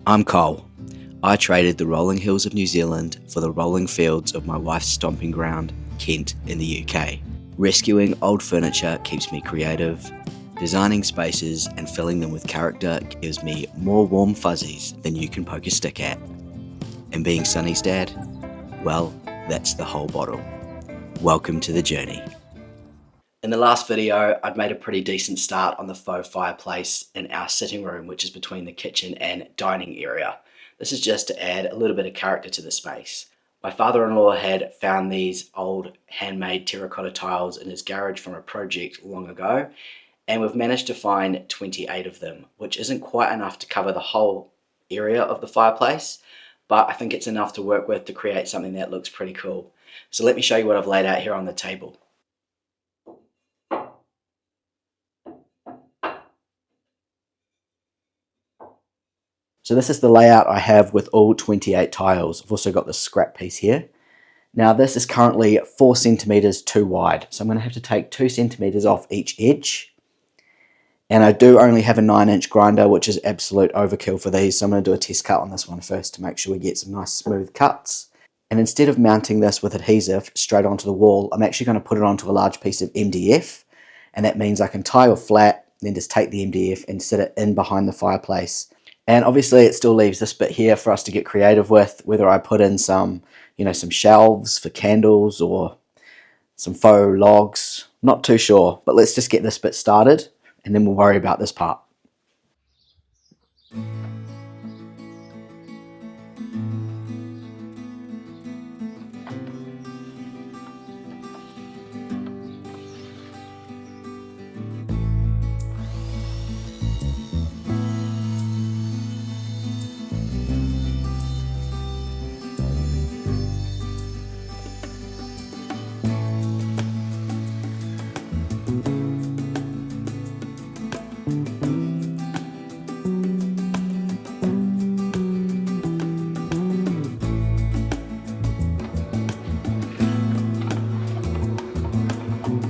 I'm Cole. I traded the rolling hills of New Zealand for the rolling fields of my wife's stomping ground, Kent, in the UK. Rescuing old furniture keeps me creative. Designing spaces and filling them with character gives me more warm fuzzies than you can poke a stick at. And being Sunny's dad? Well, that's the whole bottle. Welcome to the journey. In the last video, I'd made a pretty decent start on the faux fireplace in our sitting room, which is between the kitchen and dining area. This is just to add a little bit of character to the space. My father-in-law had found these old handmade terracotta tiles in his garage from a project long ago, and we've managed to find 28 of them, which isn't quite enough to cover the whole area of the fireplace, but I think it's enough to work with to create something that looks pretty cool. So let me show you what I've laid out here on the table. So this is the layout I have with all 28 tiles. I've also got the scrap piece here. Now this is currently 4 centimeters too wide, so I'm going to have to take 2 centimeters off each edge. And I do only have a 9-inch grinder, which is absolute overkill for these, so I'm going to do a test cut on this one first to make sure we get some nice smooth cuts. And instead of mounting this with adhesive straight onto the wall, I'm actually going to put it onto a large piece of MDF, and that means I can tile flat, then just take the MDF and sit it in behind the fireplace. And obviously it still leaves this bit here for us to get creative with, whether I put in some, some shelves for candles or some faux logs. Not too sure, but let's just get this bit started and then we'll worry about this part.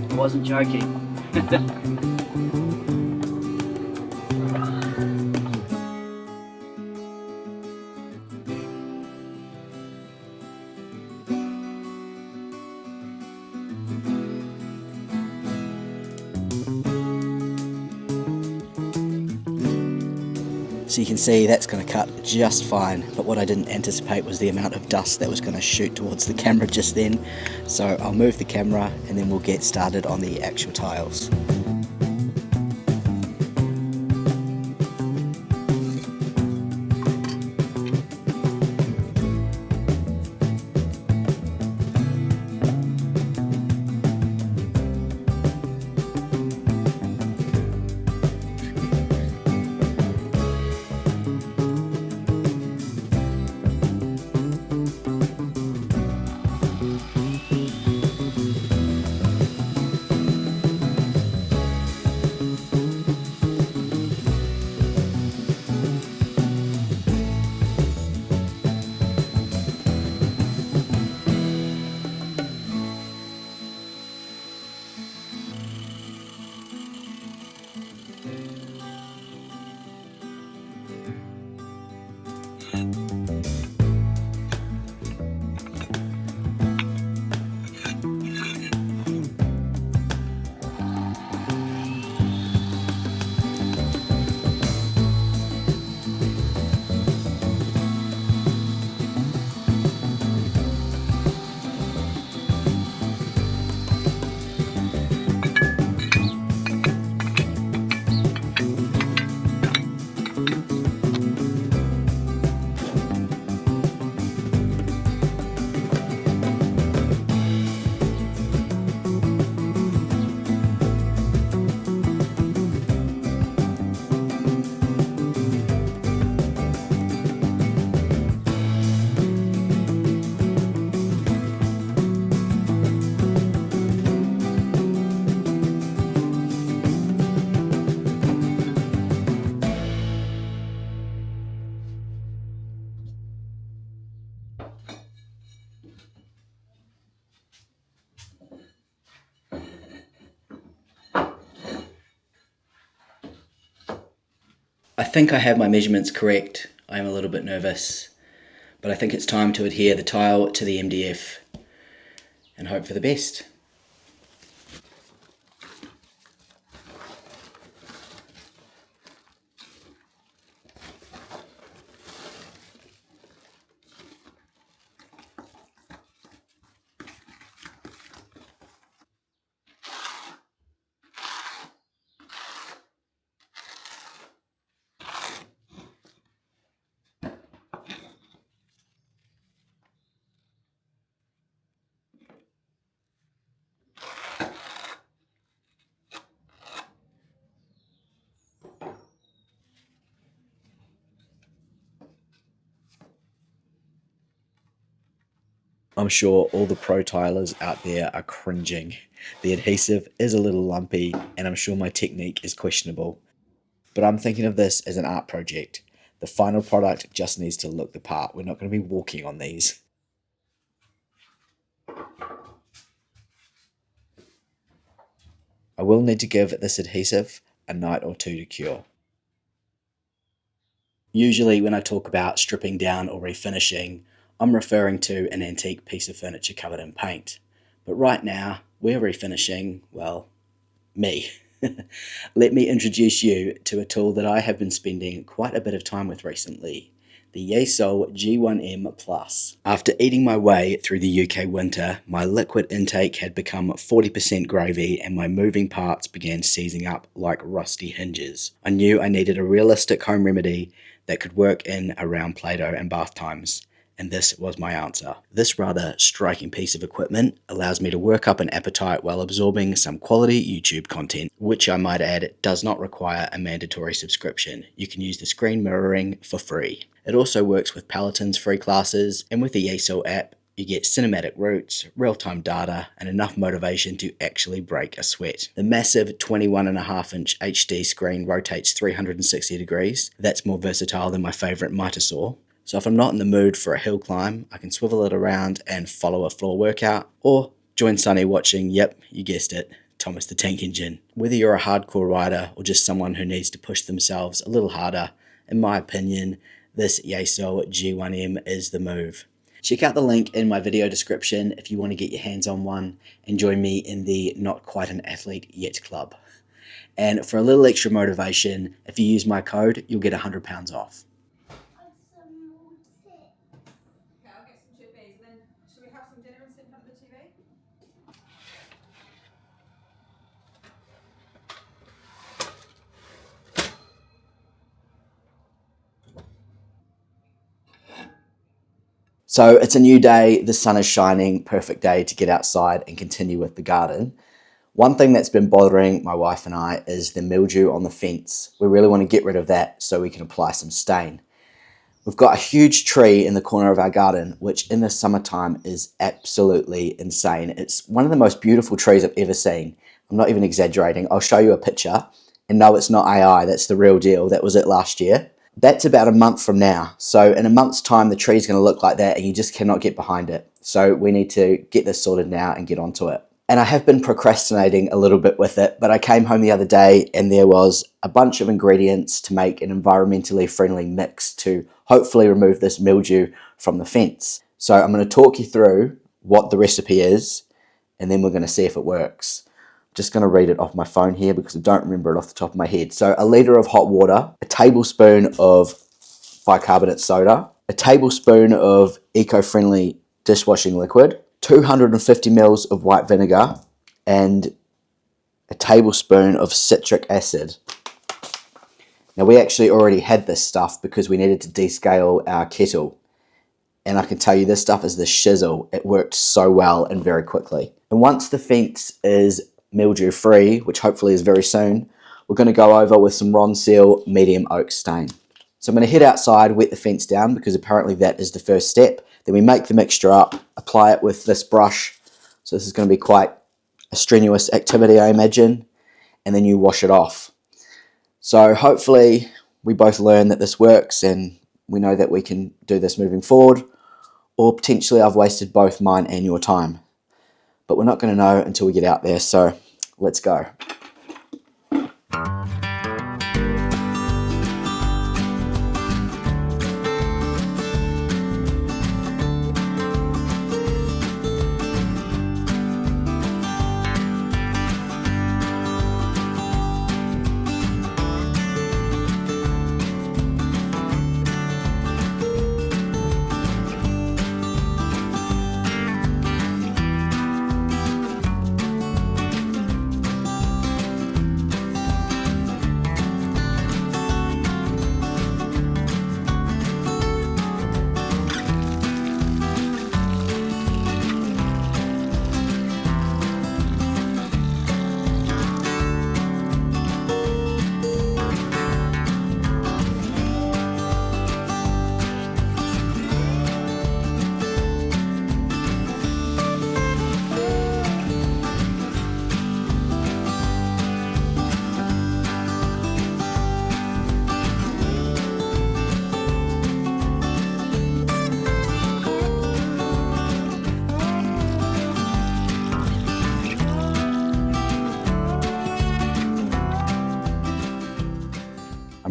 I wasn't joking. So you can see that's going to cut just fine, but what I didn't anticipate was the amount of dust that was going to shoot towards the camera just then. So I'll move the camera and then we'll get started on the actual tiles. I think I have my measurements correct I am a little bit nervous, but I think it's time to adhere the tile to the MDF and hope for the best. I'm sure all the pro tilers out there are cringing. The adhesive is a little lumpy, and I'm sure my technique is questionable. But I'm thinking of this as an art project. The final product just needs to look the part. We're not going to be walking on these. I will need to give this adhesive a night or two to cure. Usually when I talk about stripping down or refinishing, I'm referring to an antique piece of furniture covered in paint. But right now, we're refinishing, well, me. Let me introduce you to a tool that I have been spending quite a bit of time with recently, the YESOUL G1M Plus. After eating my way through the UK winter, my liquid intake had become 40% gravy and my moving parts began seizing up like rusty hinges. I knew I needed a realistic home remedy that could work in around Play-Doh and bath times. And this was my answer. This rather striking piece of equipment allows me to work up an appetite while absorbing some quality YouTube content, which I might add does not require a mandatory subscription. You can use the screen mirroring for free. It also works with Peloton's free classes, and with the YESOUL app, you get cinematic routes, real-time data, and enough motivation to actually break a sweat. The massive 21.5-inch HD screen rotates 360 degrees. That's more versatile than my favorite miter saw. So if I'm not in the mood for a hill climb, I can swivel it around and follow a floor workout, or join Sunny watching, yep, you guessed it, Thomas the Tank Engine. Whether you're a hardcore rider or just someone who needs to push themselves a little harder, in my opinion, this YESOUL G1M is the move. Check out the link in my video description if you want to get your hands on one and join me in the Not Quite an Athlete Yet Club. And for a little extra motivation, if you use my code, you'll get £100 off. So it's a new day, the sun is shining, perfect day to get outside and continue with the garden. One thing that's been bothering my wife and I is the mildew on the fence. We really want to get rid of that so we can apply some stain. We've got a huge tree in the corner of our garden, which in the summertime is absolutely insane. It's one of the most beautiful trees I've ever seen. I'm not even exaggerating. I'll show you a picture. And no, it's not AI, that's the real deal. That was it last year. That's about a month from now. So in a month's time, the tree's going to look like that and you just cannot get behind it. So we need to get this sorted now and get onto it. And I have been procrastinating a little bit with it, but I came home the other day and there was a bunch of ingredients to make an environmentally friendly mix to hopefully remove this mildew from the fence. So I'm going to talk you through what the recipe is and then we're going to see if it works. I'm just going to read it off my phone here because I don't remember it off the top of my head. So a litre of hot water, a tablespoon of bicarbonate soda, a tablespoon of eco-friendly dishwashing liquid, 250 ml of white vinegar, and a tablespoon of citric acid. Now we actually already had this stuff because we needed to descale our kettle. And I can tell you this stuff is the shizzle. It worked so well and very quickly. And once the fence is mildew free, which hopefully is very soon, we're going to go over with some Ronseal medium oak stain. So I'm going to head outside, wet the fence down because apparently that is the first step. Then we make the mixture up, apply it with this brush. So this is going to be quite a strenuous activity, I imagine. And then you wash it off. So hopefully we both learn that this works and we know that we can do this moving forward. Or potentially I've wasted both mine and your time. But we're not going to know until we get out there. So let's go.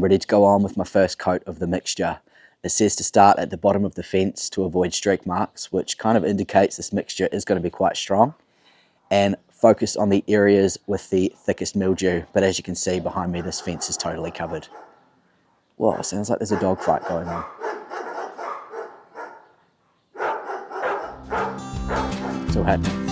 ready to go on with my first coat of the mixture. It says to start at the bottom of the fence to avoid streak marks, which kind of indicates this mixture is going to be quite strong, and focus on the areas with the thickest mildew. But as you can see behind me, this fence is totally covered. Whoa, sounds like there's a dog fight going on. It's all happening.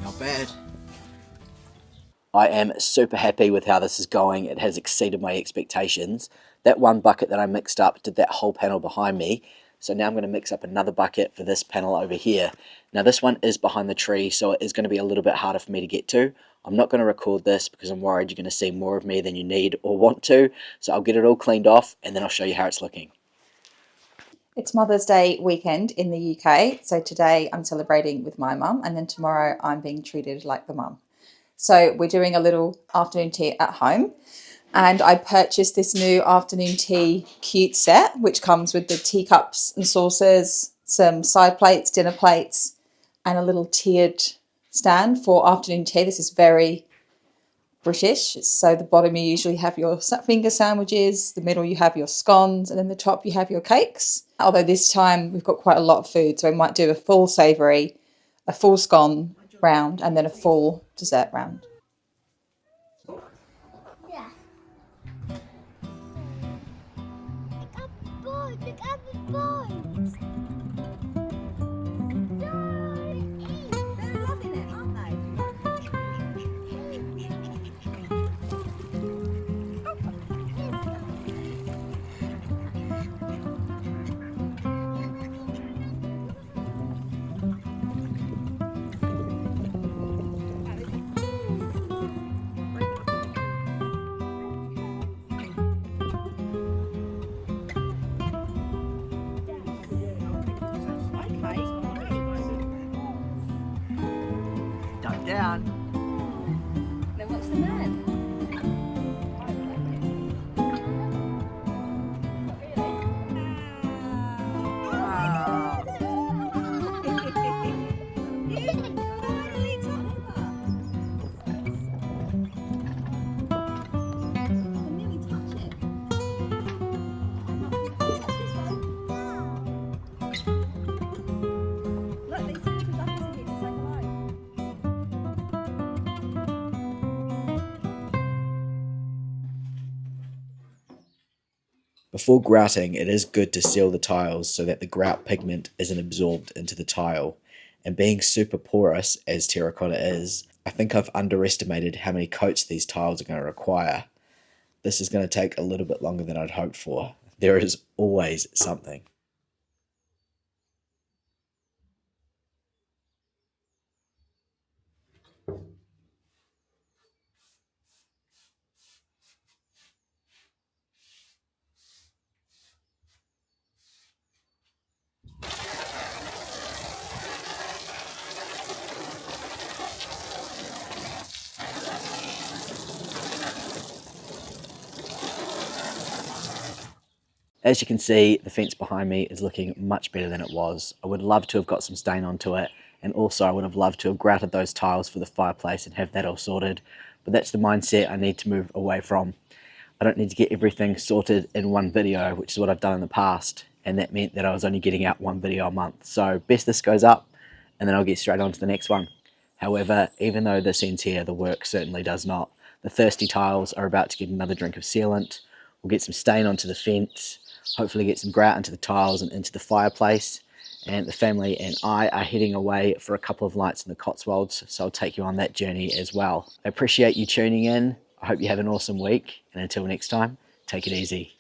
Not bad. I am super happy with how this is going. It has exceeded my expectations. That one bucket that I mixed up did that whole panel behind me. So now I'm going to mix up another bucket for this panel over here. Now this one is behind the tree, so it is going to be a little bit harder for me to get to. I'm not going to record this because I'm worried you're going to see more of me than you need or want to. So I'll get it all cleaned off and then I'll show you how it's looking. It's Mother's Day weekend in the UK, so today I'm celebrating with my mum, and then tomorrow I'm being treated like the mum. So we're doing a little afternoon tea at home, and I purchased this new afternoon tea cute set, which comes with the teacups and saucers, some side plates, dinner plates, and a little tiered stand for afternoon tea. This is very British. So the bottom you usually have your finger sandwiches, the middle you have your scones, and then the top you have your cakes. Although this time we've got quite a lot of food, so we might do a full savoury, a full scone round, and then a full dessert round. Yeah. Pick up the boys. They're loving it, aren't they? Duck down. Then what's the man? Before grouting, it is good to seal the tiles so that the grout pigment isn't absorbed into the tile. And being super porous as terracotta is, I think I've underestimated how many coats these tiles are going to require. This is going to take a little bit longer than I'd hoped for. There is always something. As you can see, the fence behind me is looking much better than it was. I would love to have got some stain onto it, and also I would have loved to have grouted those tiles for the fireplace and have that all sorted, but that's the mindset I need to move away from. I don't need to get everything sorted in one video, which is what I've done in the past, and that meant that I was only getting out one video a month. So best this goes up, and then I'll get straight on to the next one. However, even though this ends here, the work certainly does not. The thirsty tiles are about to get another drink of sealant. We'll get some stain onto the fence, hopefully get some grout into the tiles and into the fireplace, and the family and I are heading away for a couple of nights in the Cotswolds, so I'll take you on that journey as well. I appreciate you tuning in. I hope you have an awesome week, and until next time, take it easy.